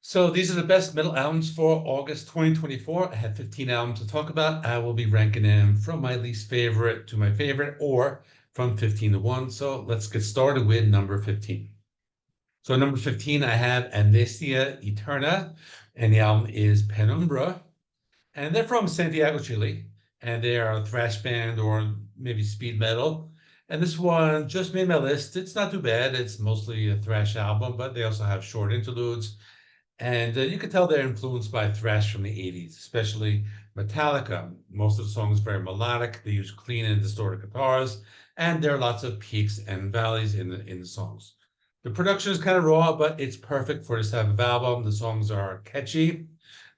So these are the best metal albums for August 2024. I have 15 albums to talk about. I will be ranking them from my least favorite to my favorite, or from 15 to 1. So let's get started with number 15. So number 15, I have Amnesia, Eterna, and the album is Penumbra. And they're from Santiago, Chile, and they are a thrash band or maybe speed metal. And this one just made my list. It's not too bad. It's mostly a thrash album, but they also have short interludes. And you can tell they're influenced by thrash from the 80s, especially Metallica. Most of the songs are very melodic. They use clean and distorted guitars, and there are lots of peaks and valleys in the songs. The production is kind of raw, but it's perfect for this type of album. The songs are catchy.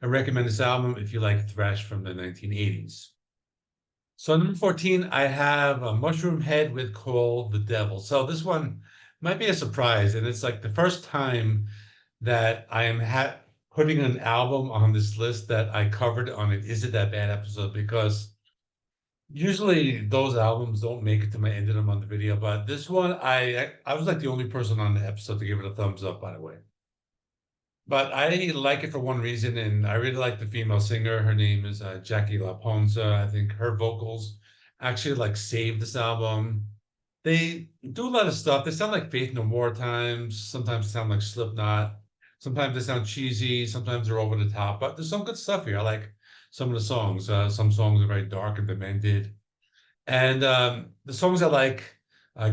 I recommend this album if you like thrash from the 1980s. So number 14, I have a Mushroomhead with Call the Devil. So this one might be a surprise, and it's like the first time that I am putting an album on this list that I covered on an Is It That Bad episode, because usually those albums don't make it to my end of the month video, but this one I was like the only person on the episode to give it a thumbs up, by the way. But I like it for one reason, and I really like the female singer. Her name is Jackie LaPonza. I think her vocals actually like save this album. They do a lot of stuff. They sound like Faith No More times. Sometimes they sound like Slipknot. Sometimes they sound cheesy. Sometimes they're over the top. But there's some good stuff here. I like some of the songs. Some songs are very dark and demented. And the songs I like,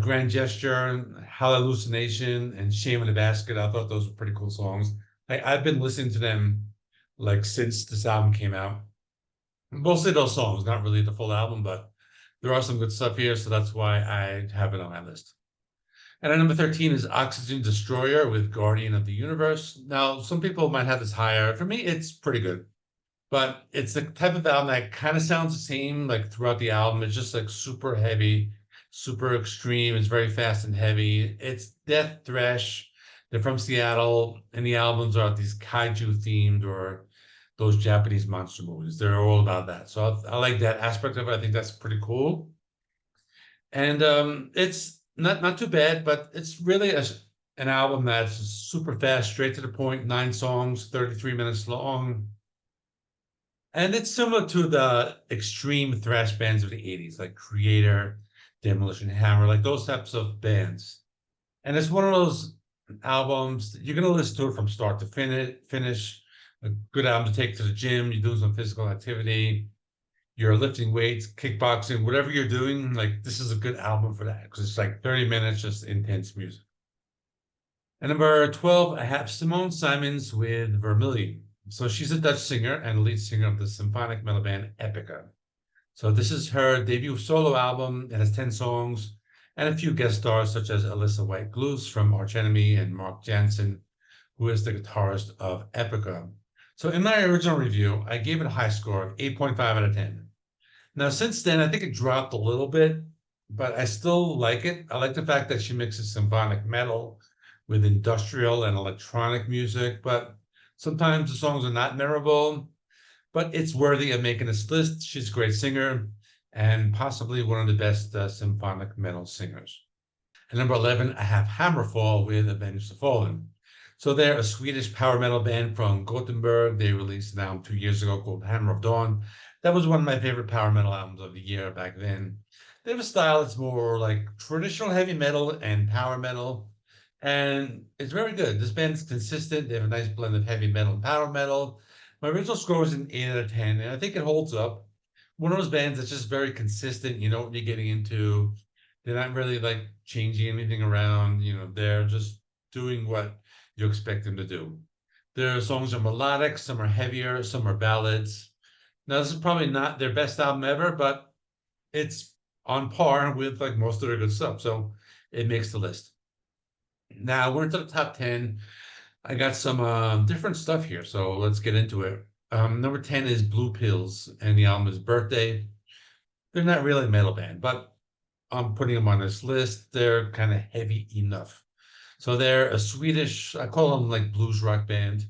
Grand Gesture, Hallucination, and Shame in the Basket. I thought those were pretty cool songs. I've been listening to them like since this album came out. Mostly those songs, not really the full album, but there are some good stuff here, so that's why I have it on my list. And at number 13 is Oxygen Destroyer with Guardian of the Universe. Now, some people might have this higher. For me, it's pretty good. But it's the type of album that kind of sounds the same like throughout the album. It's just like super heavy, super extreme. It's very fast and heavy. It's death thrash. They're from Seattle, and the albums are these kaiju themed or those Japanese monster movies. They're all about that. So I like that aspect of it. I think that's pretty cool. And it's not too bad, but it's really an album that's super fast, straight to the point, 9 songs, 33 minutes long. And it's similar to the extreme thrash bands of the 80s, like Creator, Demolition Hammer, like those types of bands. And it's one of those albums that you're going to listen to it from start to finish. A good album to take to the gym. You're doing some physical activity. You're lifting weights, kickboxing, whatever you're doing. Like, this is a good album for that because it's like 30 minutes, just intense music. And number 12, I have Simone Simons with Vermilion. So she's a Dutch singer and lead singer of the symphonic metal band Epica. So this is her debut solo album. It has 10 songs and a few guest stars such as Alyssa White-Gluz from Arch Enemy and Mark Jansen, who is the guitarist of Epica. So in my original review, I gave it a high score of 8.5 out of 10. Now, since then, I think it dropped a little bit, but I still like it. I like the fact that she mixes symphonic metal with industrial and electronic music, but sometimes the songs are not memorable, but it's worthy of making this list. She's a great singer and possibly one of the best symphonic metal singers. And number 11, I have Hammerfall with Avenge the Fallen. So they're a Swedish power metal band from Gothenburg. They released an album 2 years ago called Hammer of Dawn. That was one of my favorite power metal albums of the year back then. They have a style that's more like traditional heavy metal and power metal, and it's very good. This band's consistent. They have a nice blend of heavy metal and power metal. My original score was an 8 out of 10, and I think it holds up. One of those bands that's just very consistent. You know what you're getting into. They're not really like changing anything around. They're just doing what you expect them to do. Their songs are melodic, some are heavier, some are ballads. Now, this is probably not their best album ever, but it's on par with like most of their good stuff. So it makes the list. Now we're into the top 10. I got some different stuff here, so let's get into it. Number 10 is Blue Pills, and the album is Birthday. They're not really a metal band, but I'm putting them on this list. They're kind of heavy enough. So they're a Swedish, I call them like blues rock band.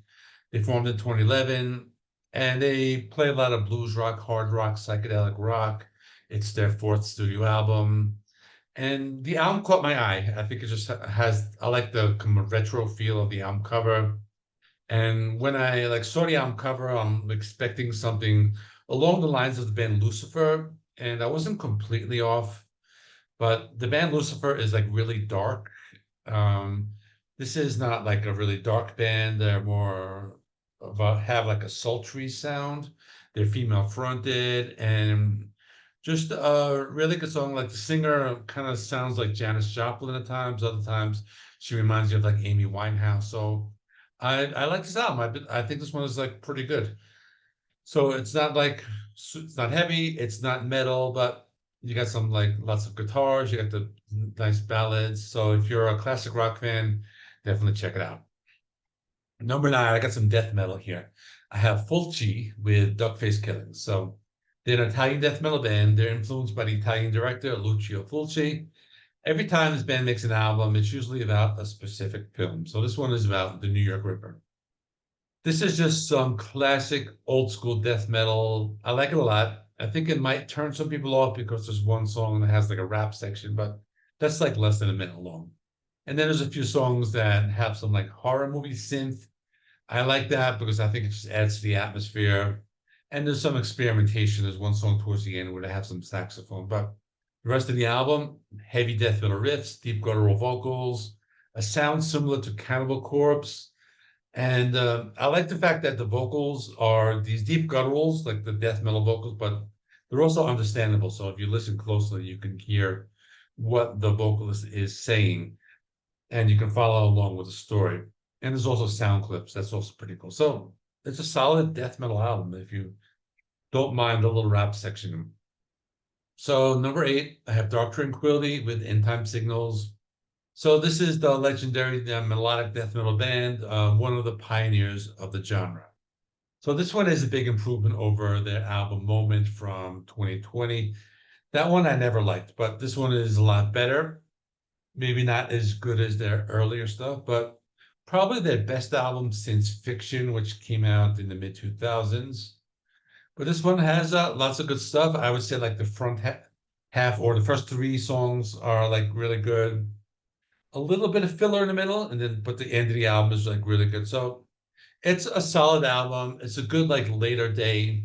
They formed in 2011, and they play a lot of blues rock, hard rock, psychedelic rock. It's their 4th studio album. And the album caught my eye. I think it just has, I like the retro feel of the album cover. And when I like saw the album cover, I'm expecting something along the lines of the band Lucifer, and I wasn't completely off. But the band Lucifer is like really dark. Um, this is not like a really dark band. They're more of a have like a sultry sound. They're female fronted and just a really good song. Like the singer kind of sounds like Janis Joplin at times. Other times she reminds you of like Amy Winehouse. So I like this album. I think this one is like pretty good. So it's not like it's not heavy, it's not metal, but you got some like lots of guitars, you got the nice ballads. So if you're a classic rock fan, definitely check it out. Number nine, I got some death metal here. I have Fulci with Duckface Killings. So they're an Italian death metal band. They're influenced by the Italian director Lucio Fulci. Every time this band makes an album, it's usually about a specific film. So this one is about the New York Ripper. This is just some classic old school death metal. I like it a lot. I think it might turn some people off because there's one song that has like a rap section, but that's like less than a minute long. And then there's a few songs that have some like horror movie synth. I like that because I think it just adds to the atmosphere. And there's some experimentation. There's one song towards the end where they have some saxophone, but the rest of the album, heavy death metal riffs, deep guttural vocals, a sound similar to Cannibal Corpse, and I like the fact that the vocals are these deep gutturals, like the death metal vocals, but they're also understandable. So if you listen closely, you can hear what the vocalist is saying, and you can follow along with the story. And there's also sound clips. That's also pretty cool. So it's a solid death metal album if you don't mind the little rap section. So number eight, I have Dark Tranquility with Endtime Signals. So this is the legendary melodic death metal band, one of the pioneers of the genre. So this one is a big improvement over their album Moment from 2020. That one I never liked, but this one is a lot better. Maybe not as good as their earlier stuff, but probably their best album since Fiction, which came out in the mid 2000s. But this one has lots of good stuff. I would say like the half or the first three songs are like really good, a little bit of filler in the middle, and then but the end of the album is like really good. So it's a solid album. It's a good like later day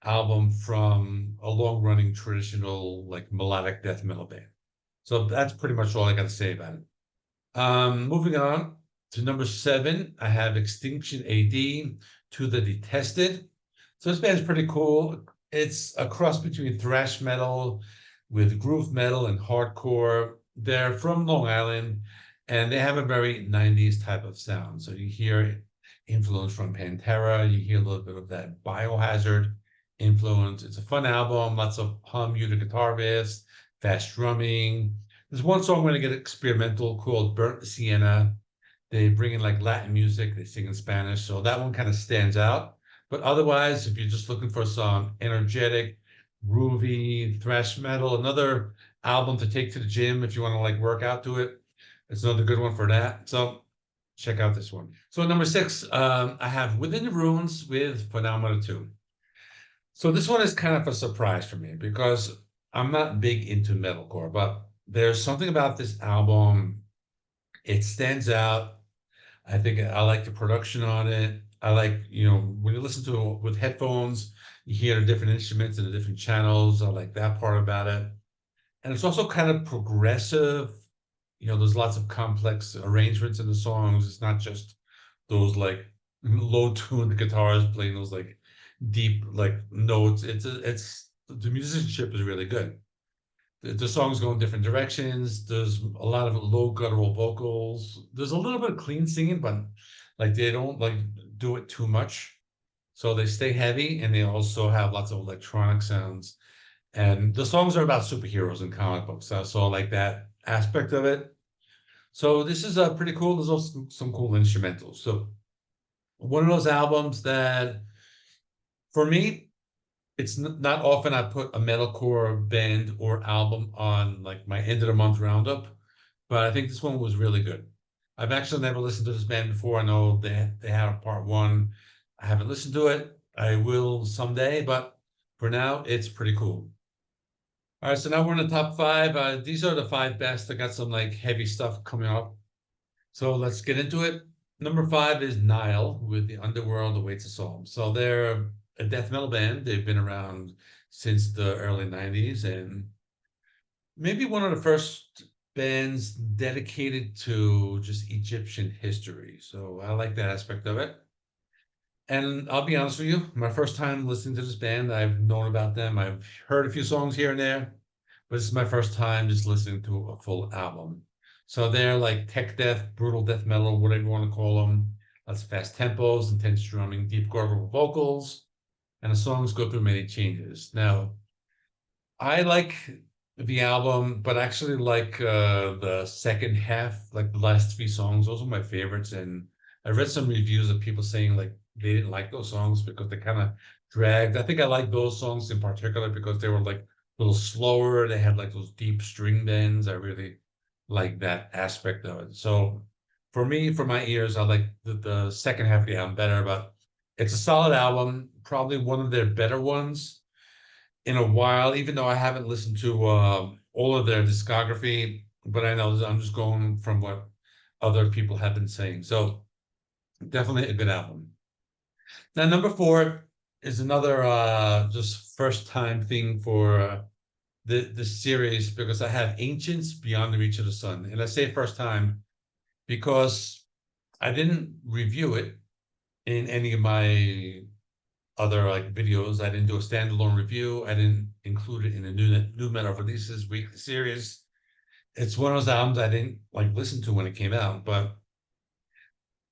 album from a long running traditional like melodic death metal band. So that's pretty much all I got to say about it. Moving on to number seven, I have Extinction A.D. to the Detested. So this band's pretty cool. It's a cross between thrash metal with groove metal and hardcore. They're from Long Island and they have a very 90s type of sound. So you hear influence from Pantera, you hear a little bit of that Biohazard influence. It's a fun album, lots of hum muted guitar riffs, fast drumming. There's one song where they get experimental called Burnt Sienna. They bring in like Latin music, they sing in Spanish. So that one kind of stands out. But otherwise, if you're just looking for some energetic, groovy thrash metal, another album to take to the gym if you want to like work out to it, it's another good one for that. So check out this one. So number six, I have Within the Ruins with Penumbra 2. So this one is kind of a surprise for me because I'm not big into metalcore, but there's something about this album. It stands out. I think I like the production on it. I like, when you listen to it with headphones, you hear the different instruments and the different channels. I like that part about it. And it's also kind of progressive. There's lots of complex arrangements in the songs. It's not just those like low tuned guitars playing those like deep like notes. It's the musicianship is really good. The songs go in different directions. There's a lot of low guttural vocals. There's a little bit of clean singing, but like they don't like do it too much. So they stay heavy and they also have lots of electronic sounds. And the songs are about superheroes and comic books. So I like that aspect of it. So this is pretty cool. There's also some cool instrumentals. So one of those albums that for me, it's not often I put a metalcore band or album on like my end of the month roundup, but I think this one was really good. I've actually never listened to this band before. I know they had a part one. I haven't listened to it. I will someday, but for now, it's pretty cool. All right, so now we're in the top five. These are the five best. I got some like heavy stuff coming up. So let's get into it. Number 5 is Nile with The Underworld Awaits Us All. So they're a death metal band. They've been around since the early 90s and maybe one of the first bands dedicated to just Egyptian history. So I like that aspect of it. And I'll be honest with you, my first time listening to this band, I've known about them. I've heard a few songs here and there, but this is my first time just listening to a full album. So they're like tech death, brutal death metal, whatever you want to call them. Lots of fast tempos, intense drumming, deep guttural vocals, and the songs go through many changes. Now, I like the album, but actually like the second half, like the last three songs. Those are my favorites. And I read some reviews of people saying like they didn't like those songs because they kind of dragged. I think I like those songs in particular because they were like a little slower. They had like those deep string bends. I really like that aspect of it. So for me, for my ears, I like the second half of the album better, but it's a solid album, probably one of their better ones in a while, even though I haven't listened to all of their discography, but I know I'm just going from what other people have been saying. So definitely a good album. Now, number 4 is another just first time thing for the series because I have Ancients Beyond the Reach of the Sun. And I say first time because I didn't review it in any of my other like videos. I didn't do a standalone review. I didn't include it in the new metal releases weekly series. It's one of those albums I didn't like listen to when it came out, but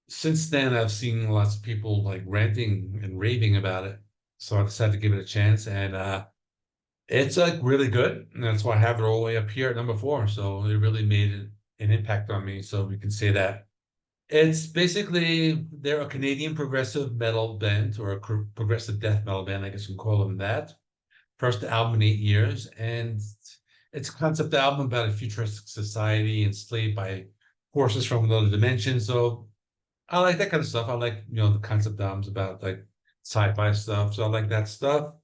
since then I've seen lots of people like ranting and raving about it. So I decided to give it a chance, and it's like really good. And that's why I have it all the way up here at number 4. So it really made an impact on me. So we can say that. It's basically they're a Canadian progressive metal band or a progressive death metal band, I guess you can call them that. First album in 8 years, and it's a concept album about a futuristic society enslaved by forces from another dimension. So I like that kind of stuff. I like the concept albums about like sci-fi stuff. So I like that stuff.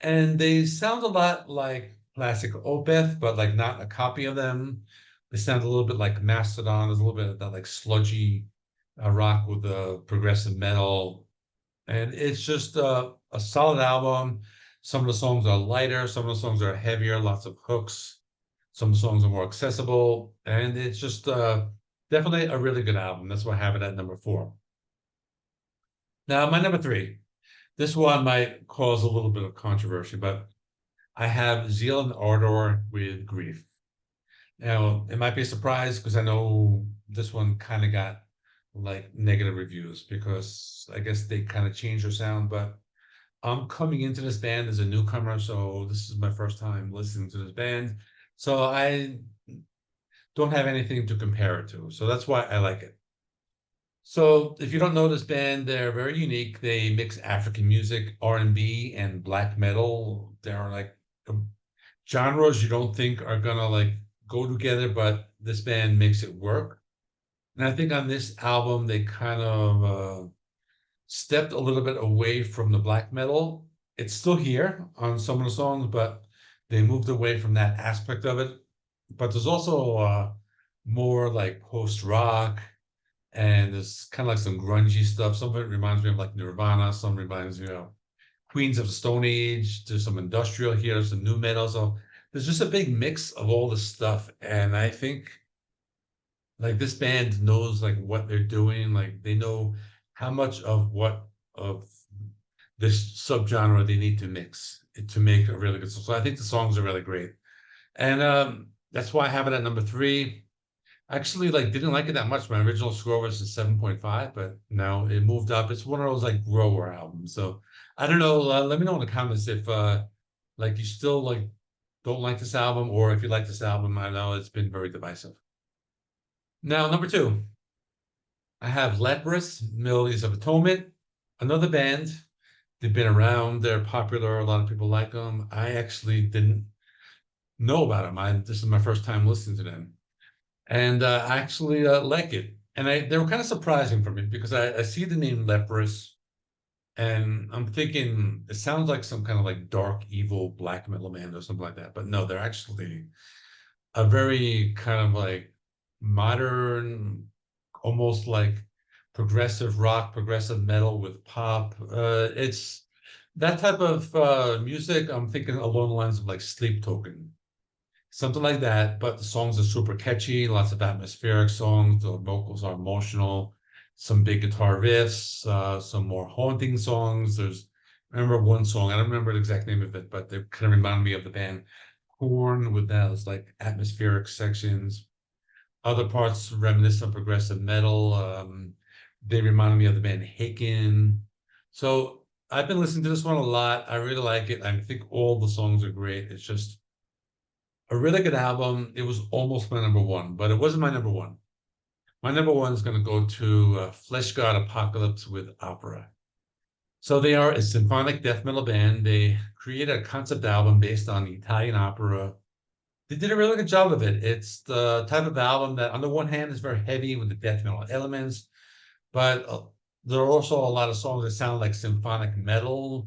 And they sound a lot like classic Opeth, but like not a copy of them. They sound a little bit like Mastodon. There's a little bit of that like sludgy rock with the progressive metal, and it's just a solid album. Some of the songs are lighter, some of the songs are heavier, lots of hooks. Some songs are more accessible, and it's just definitely a really good album. That's why I have it at number 4. Now, my number 3. This one might cause a little bit of controversy, but I have Zeal and Ardor with Greif. Now, it might be a surprise because I know this one kind of got like negative reviews because I guess they kind of changed their sound, but I'm coming into this band as a newcomer, so this is my first time listening to this band. So I don't have anything to compare it to. So that's why I like it. So if you don't know this band, they're very unique. They mix African music, R&B, and black metal. They're like genres you don't think are gonna like go together, but this band makes it work. And I think on this album, they kind of stepped a little bit away from the black metal. It's still here on some of the songs, but they moved away from that aspect of it. But there's also more like post rock, and there's kind of like some grungy stuff. Some of it reminds me of like Nirvana. Some reminds me of Queens of the Stone Age. There's some industrial here, some new metal. So there's just a big mix of all this stuff, and I think like this band knows like what they're doing. Like they know how much of what of this subgenre they need to mix to make a really good song. So I think the songs are really great, and that's why I have it at number 3. Actually, like didn't like it that much. My original score was a 7.5, but now it moved up. It's one of those like grower albums. So I don't know. Let me know in the comments if like you still like don't like this album, or if you like this album. I know it's been very divisive. Now, number 2, I have Leprous, Melodies of Atonement, another band. They've been around. They're popular. A lot of people like them. I actually didn't know about them. This is my first time listening to them, and I actually like it. And they were kind of surprising for me because I see the name Leprous, and I'm thinking it sounds like some kind of like dark, evil black metal band or something like that. But no, they're actually a very kind of like modern, almost like progressive rock, progressive metal with pop. It's that type of music. I'm thinking along the lines of like Sleep Token, something like that. But the songs are super catchy, lots of atmospheric songs. The vocals are emotional, some big guitar riffs, some more haunting songs. I remember one song, I don't remember the exact name of it, but they kind of reminded me of the band Horn with those like atmospheric sections. Other parts reminiscent of progressive metal. They reminded me of the band Haken. So I've been listening to this one a lot. I really like it. I think all the songs are great. It's just a really good album. It was almost my number one, but it wasn't my number one. My number one is going to go to Fleshgod Apocalypse with Opera. So they are a symphonic death metal band. They created a concept album based on the Italian opera. They did a really good job of it. It's the type of album that, on the one hand, is very heavy with the death metal elements, but there are also a lot of songs that sound like symphonic metal,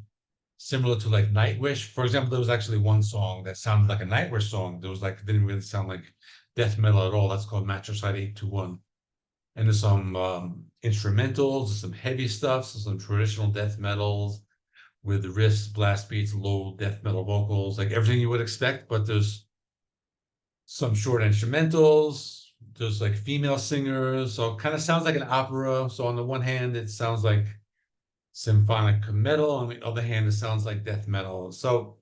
similar to like Nightwish. For example, there was actually one song that sounded like a Nightwish song. There was like, it didn't really sound like death metal at all. That's called Matricide 821. And there's some instrumentals, some heavy stuff, so some traditional death metals with riffs, blast beats, low death metal vocals, like everything you would expect. But there's some short instrumentals. There's like female singers, so it kind of sounds like an opera. So on the one hand, it sounds like symphonic metal. On the other hand, it sounds like death metal. So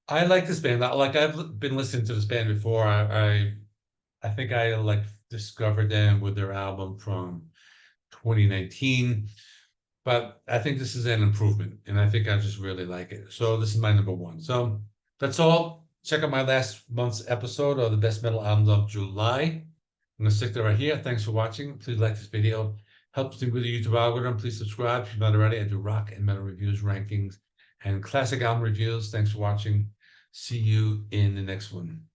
I like this band. Like I've been listening to this band before. I think I like discovered them with their album from 2019. But I think this is an improvement, and I think I just really like it. So this is my number one. So that's all. Check out my last month's episode of the best metal albums of July. I'm gonna stick that right here. Thanks for watching. Please like this video. Helps me with the YouTube algorithm. Please subscribe if you're not already. I do rock and metal reviews, rankings, and classic album reviews. Thanks for watching. See you in the next one.